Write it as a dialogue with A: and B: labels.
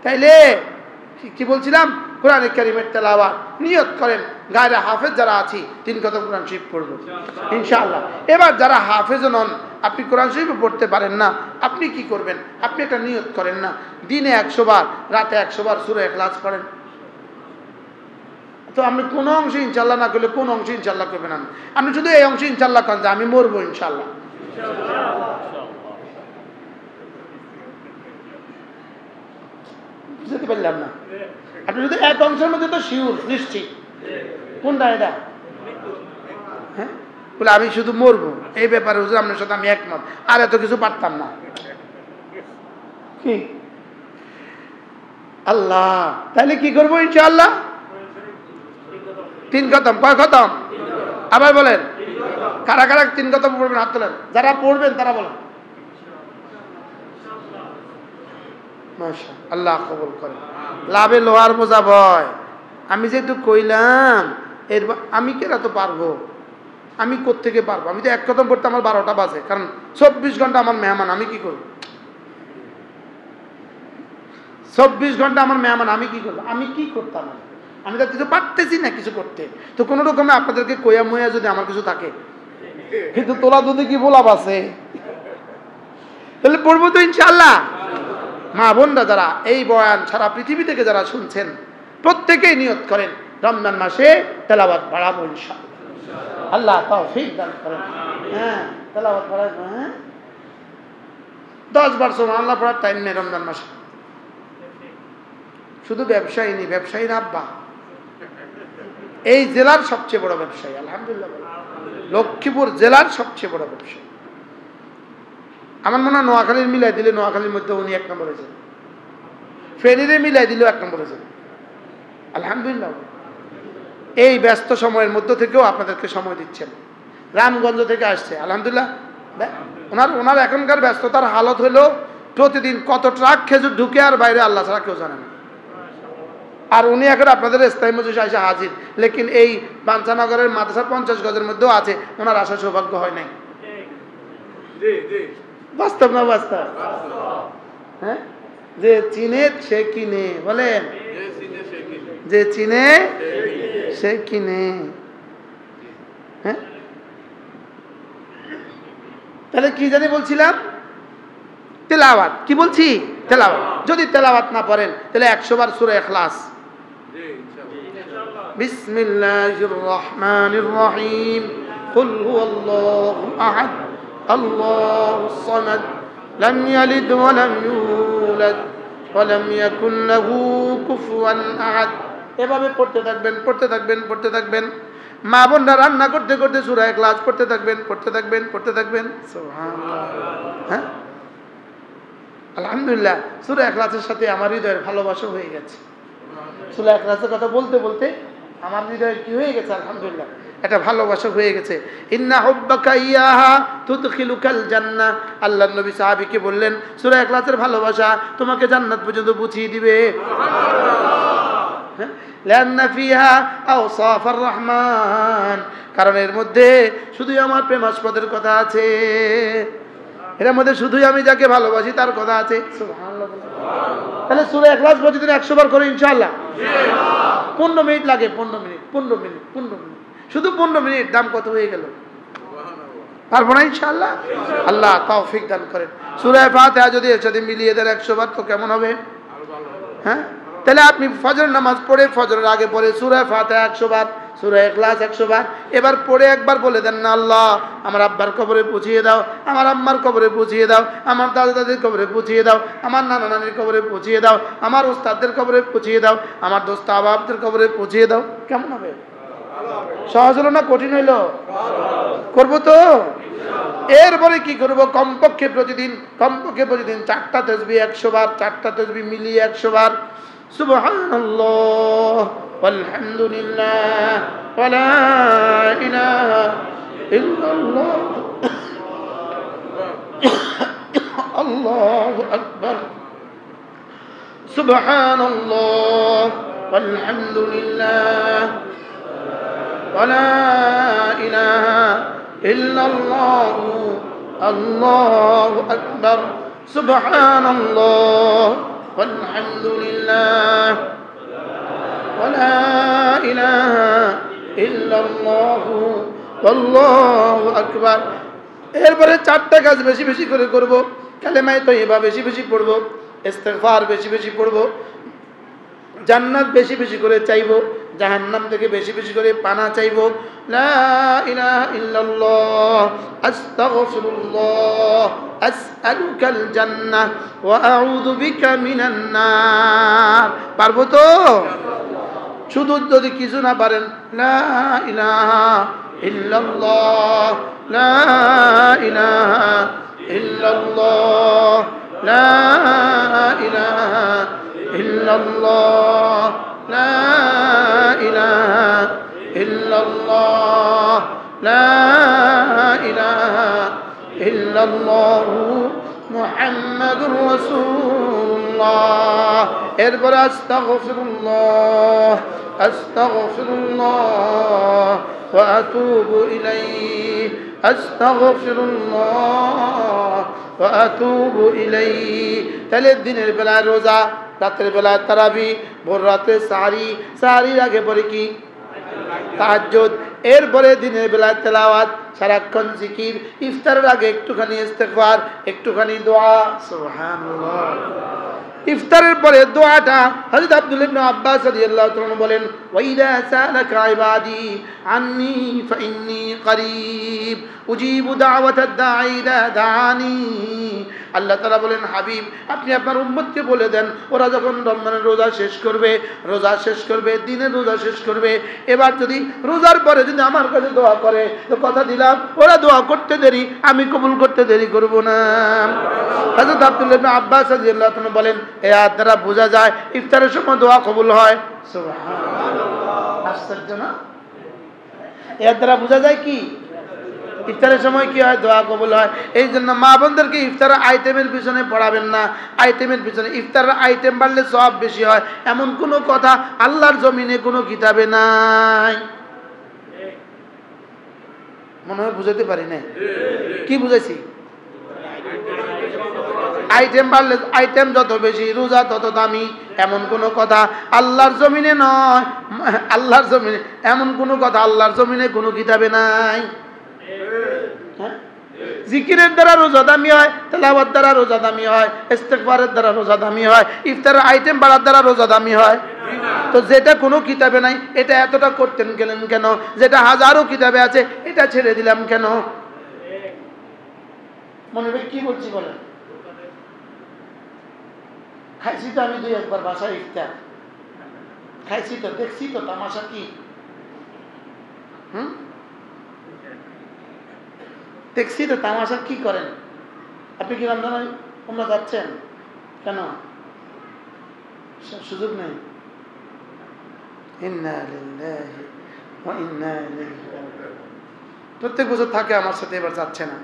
A: তাইলে কি বলছিলাম, কোরআনে কারীমের তেলাওয়াত নিয়ত করেন। গায়রে হাফেজ যারা আছি 3 খতম কোরআন শরীফ পড়ব ইনশাআল্লাহ। এবার যারা হাফেজও নন, আপনি কোরআন শরীফও পড়তে পারেন না, আপনি কি করবেন? আপনি একটা নিয়ত করেন না, দিনে 100 বার, রাতে 100 বার সূরা ইখলাস পড়েন। তো আপনি কোন অংশে ইনশাআল্লাহ না করলে কোন অংশে ইনশাআল্লাহ করবেন? আপনি শুধু এই অংশে ইনশাআল্লাহ করেন যে আমি মরবো ইনশাআল্লাহ। বুঝতে পারলাম না? আপনি যদি এক অংশের মধ্যে তো শিওর নিশ্চিত, কোনটা এটা? হ্যাঁ, বলে আমি শুধু মরবো, এই ব্যাপারে হুজুর আপনার সাথে আমি একমত, আর এত কিছু পারতাম না। কি আল্লাহ, তাহলে কি করবো ইনশাআল্লাহ? 3 খতম। কয় খতম? আবার বলেন। কারা কারা 3 খতম পড়বেন হাত তোলেন, যারা পড়বেন তারা বলেন। মাশাআল্লাহ, আল্লাহ কবুল করেন। লাভে লোহার বোঝা ভয়। আমি যেহেতু কইলাম এর আমি কেরা তো পারবো, আমি কোত্থেকে পারবো? আমি তো 1 খতম পড়তে আমার 12টা বাজে, কারণ 24 ঘন্টা আমার মেহমান, আমি কি করবো? 24 ঘন্টা আমার মেহমান, আমি কি করবো? আমি কি করতাম? আমি তো কিছু পারতেছি না কিছু করতে। তো কোনো রকমে আপনাদেরকে কইয়া মইয়া যদি আমার কিছু থাকে, কিন্তু তোলা যদি কি বলাব আছে, তাহলে পড়বো তো ইনশাআল্লাহ। মা বোনরা যারা এই বয়ান সারা পৃথিবী থেকে যারা শুনছেন, প্রত্যেকেই নিয়ত করেন রমজান মাসে তেলাওয়াত বাড়াবো ইনশাআল্লাহ। আল্লাহ তৌফিক দান করেন। হ্যাঁ, তেলাওয়াত বাড়াবো। হ্যাঁ, 10 বার সুবহানাল্লাহ পড়ার টাইম নেই রমজান মাসে। শুধু ব্যবসায়ী নেই, ব্যবসায়ীর আব্বা এই জেলার সবচেয়ে বড় ব্যবসায়ী, আলহামদুলিল্লাহ। লক্ষ্মীপুর জেলার সবচেয়ে বড় ব্যবসায়ী। আমার মনে হয় নোয়াখালীর মিলাই দিলে নোয়াখালীর মধ্যে উনি 1 নম্বর হয়েছেন, ফেনীরে মিলাই দিলেও 1 নম্বর হয়েছেন, আলহামদুলিল্লাহ। এই ব্যস্ত সময়ের মধ্য থেকেও আপনাদেরকে সময় দিচ্ছেন। রামগঞ্জ থেকে আসছে, আলহামদুলিল্লাহ। ওনার এখনকার ব্যস্ততার হালত হলো প্রতিদিন কত ট্রাক খেজুর ঢুকে আর বাইরে আল্লাহ ছাড়া কেউ জানে না। আর উনি এখন আপনাদের স্থায়ী মজলিসে এসে হাজির, লেকিন এই বাঞ্ছানগরের মাদ্রাসা 50 গজের মধ্যেও আছে, ওনার আসার সৌভাগ্য হয় নাই। বাস্তব না বাস্তব? হ্যাঁ, যে চিনে সে কিনে, বলেন, যে চিনে সে কিনে। হ্যাঁ, তাহলে কি জানি বলছিলাম? তেলাওয়াত। কি বলছি? তেলাওয়াত। যদি তেলাওয়াত না পড়েন তাহলে 100 বার সূরা ইখলাস। বিসমিল্লাহির রহমানির রহিম। কুল হুয়াল্লাহু আহাদ আল্লাহুস সামাদ লাম ইয়ালিদ ওয়া লাম ইউলাদ ওয়া লাম ইয়াকুল লাহু কুফুয়ান আহাদ। এভাবে পড়তে থাকবেন, পড়তে থাকবেন, পড়তে থাকবেন। মা বোনরা রান্না করতে করতে সূরা ইখলাস পড়তে থাকবেন, পড়তে থাকবেন, পড়তে থাকবেন। সুবহানাল্লাহ। হ্যাঁ, আলহামদুলিল্লাহ। সূরা ইখলাসের সাথে আমার হৃদয়ের ভালোবাসা হয়ে গেছে। সূরা ইখলাসের কথা বলতে বলতে আমার হৃদয়ে কি হয়ে গেছে? আলহামদুলিল্লাহ, এটা ভালোবাসা হয়ে গেছে। ইন্না হুব্বাকা ইয়াহা তুদখিলুকাল জান্নাহ। আল্লাহর নবী সাহাবীকে বললেন, সূরা ইখলাসের ভালোবাসা তোমাকে জান্নাত পর্যন্ত পৌঁছিয়ে দিবে। সুবহানাল্লাহ। লান্না ফিহা আওসাফার রহমান, কারণ এর মধ্যে শুধুই আমার প্রেমাস্পদের কথা আছে, এর মধ্যে শুধুই আমি যাকে ভালোবাসি তার কথা আছে। সুবহানাল্লাহ। তাহলে সূরা ইখলাস প্রতিদিন 100 বার করে ইনশাআল্লাহ। 15 মিনিট লাগে, 15 মিনিট, 15 মিনিট, 15 মিনিট, শুধু 15 মিনিট। দাম কত হয়ে গেল? পারবো না ইনশাআল্লাহ। আল্লাহ তৌফিক দান করেন। সূরা ফাতিহা যদি এর সাথে মিলিয়ে দেন 100 বার, তো কেমন হবে? হ্যাঁ, তাহলে আপনি ফজর নামাজ পড়ে ফজরের আগে পড়ে সূরা ফাতিহা 100 বার, সূরা ইখলাস 100 বার, এবার পড়ে একবার বলে দেন না, আল্লাহ আমার আব্বার কবরে পৌঁছিয়ে দাও, আমার আম্মার কবরে পৌঁছিয়ে দাও, আমার দাদা দাদির কবরে পৌঁছিয়ে দাও, আমার নানা নানির কবরে পৌঁছিয়ে দাও, আমার ওস্তাদদের কবরে পৌঁছিয়ে দাও, আমার দোস্ত আহবাবদের কবরে পৌঁছিয়ে দাও। কেমন হবে? সহজ হলো না কঠিন হইলো? করবো তো। এরপরে কি করব? কমপক্ষে প্রতিদিন 4টা তাসবিহ 100 বার, 4টা তাসবিহ মিলিয়ে 100 বার। সুবহানাল্লাহ ওয়ালহামদুলিল্লাহ ওয়া লা ইলাহা ইল্লাল্লাহ আল্লাহু আকবার। সুবহানাল্লাহ ওয়ালহামদুলিল্লাহ ওয়া লা ইলাহা ইল্লাল্লাহ আল্লাহু আকবার। সুবহানাল্লাহ ওয়ালহামদুলিল্লাহ ওয়া লা ইলাহা ইল্লাল্লাহু আল্লাহু আকবার। এরপরে চারটা কাজ বেশি বেশি করে করব, কালেমায়ে তয়্যিবা বেশি বেশি পড়ব, ইস্তিগফার বেশি বেশি পড়ব, জান্নাত বেশি বেশি করে চাইব, জাহান্নাম থেকে বেশি বেশি করে পানা চাইব। লা ইলাহা ইল্লাল্লাহ আস্তাগফিরুল্লাহ আসআলুকাল জান্নাহ ওয়া আউযু বিকা মিনান নার। পারবো তো? শুধু যদি কিছু না পারেন, লা ইলাহা ইল্লাল্লাহ লা ইলাহা ইল্লাল্লাহ লা ইলাহা ইল্লাল্লাহ লা ইলাহা ইল্লাল্লাহ লা ইলাহা ইল্লাল্লাহ মুহাম্মাদুর রাসূলুল্লাহ। এরপর আস্তাগফিরুল্লাহ আস্তাগফিরুল্লাহ ওয়া আতুবু ইলাইহি আস্তাগফিরুল্লাহ ওয়া আতুবু ইলাইহি। তাহলে দিনের বেলা রোজা, রাতের বেলা তারাবি, ভোর রাতে সাহরি, সাহরির আগে পরে কি তাহাজ্জুদ, এরপরে দিনের বেলা তেলাওয়াত, সারাক্ষণ জিকির, ইফতারের আগে একটুখানি ইস্তিগফার, একটুখানি দোয়া। সুবহানাল্লাহ। ইফতারের পরে দোয়াটা হযরত আব্দুল্লাহ ইবনে আব্বাস রাদিয়াল্লাহু তাআলা বলেন, ওয়া ইযা সালাকা ইবাদি আন্নী ফাইন্নী করিব উজিবু দাওয়াতাদ দাঈ ইযা দাআনি। আল্লাহ তাআলা বলেন, হাবিব আপনি আপনার উম্মতকে বলে দেন, ওরা যখন রমজানের রোজা শেষ করবে, দিনের রোজা শেষ করবে, এবার যদি রোজার পরে যদি আমার কাছে দোয়া করে, তো কথা দিলাম ওরা দোয়া করতে দেরি, আমি কবুল করতে দেরি করব না। হযরত আব্দুল্লাহ ইবনে আব্বাস রাদিয়াল্লাহু তাআলা বলেন, এই আয়াত দ্বারা বোঝা যায় ইফতারের সময় দোয়া কবুল হয়। সুবহানাল্লাহ। আশ্চর্য না? এর দ্বারা বোঝা যায় কি ইফতারের সময় কি হয়, দোয়া কবুল হয়। এই জন্য মা বোনদেরকে ইফতারের আইটেমের পিছনে পড়াবেন না, আইটেমের পিছনে। ইফতারের আইটেম বাড়লে সওয়াব বেশি হয়, এমন কোনো কথা আল্লাহর জমিনে কোনো কিতাবে নাই। মনে হয় বুঝাতে পারি না। কি বুঝাইছি? আইটেম বাড়লে, আইটেম যত বেশি রোজা তত দামি, এমন কোনো কথা আল্লাহর জমিনে নয়। আল্লাহর জমিনে এমন কোনো কথা আল্লাহর জমিনে কোনো কিতাবে নাই। জিকিরের দ্বারা রোজা দামি হয়, তেলাওয়াত দ্বারা রোজা দামি হয়, ইস্তিগফারের দ্বারা রোজা দামি হয়, ইফতারের আইটেম বাড়ার দ্বারা রোজা দামি হয়। তো যেটা কোনো কিতাবে নাই এটা এতটা করতেন গেলেন কেন? যেটা হাজারো কিতাবে আছে এটা ছেড়ে দিলাম কেন? মনে হয় কি বলছি বলেন? খাইছি তো আমি 2-1 বাসায় ইফতার খাইছি, তো দেখছি তো তামাশা কি। দেখছি তো তামাশা কি করেন। আপনি কি রমজানে উমরা যাচ্ছেন কেন? সুযোগ নেই। ইন্না লিল্লাহি ওয়া ইন্না ইলাইহি রাজিউন। প্রত্যেক বছর থাকে আমার সাথে, এবার যাচ্ছে না।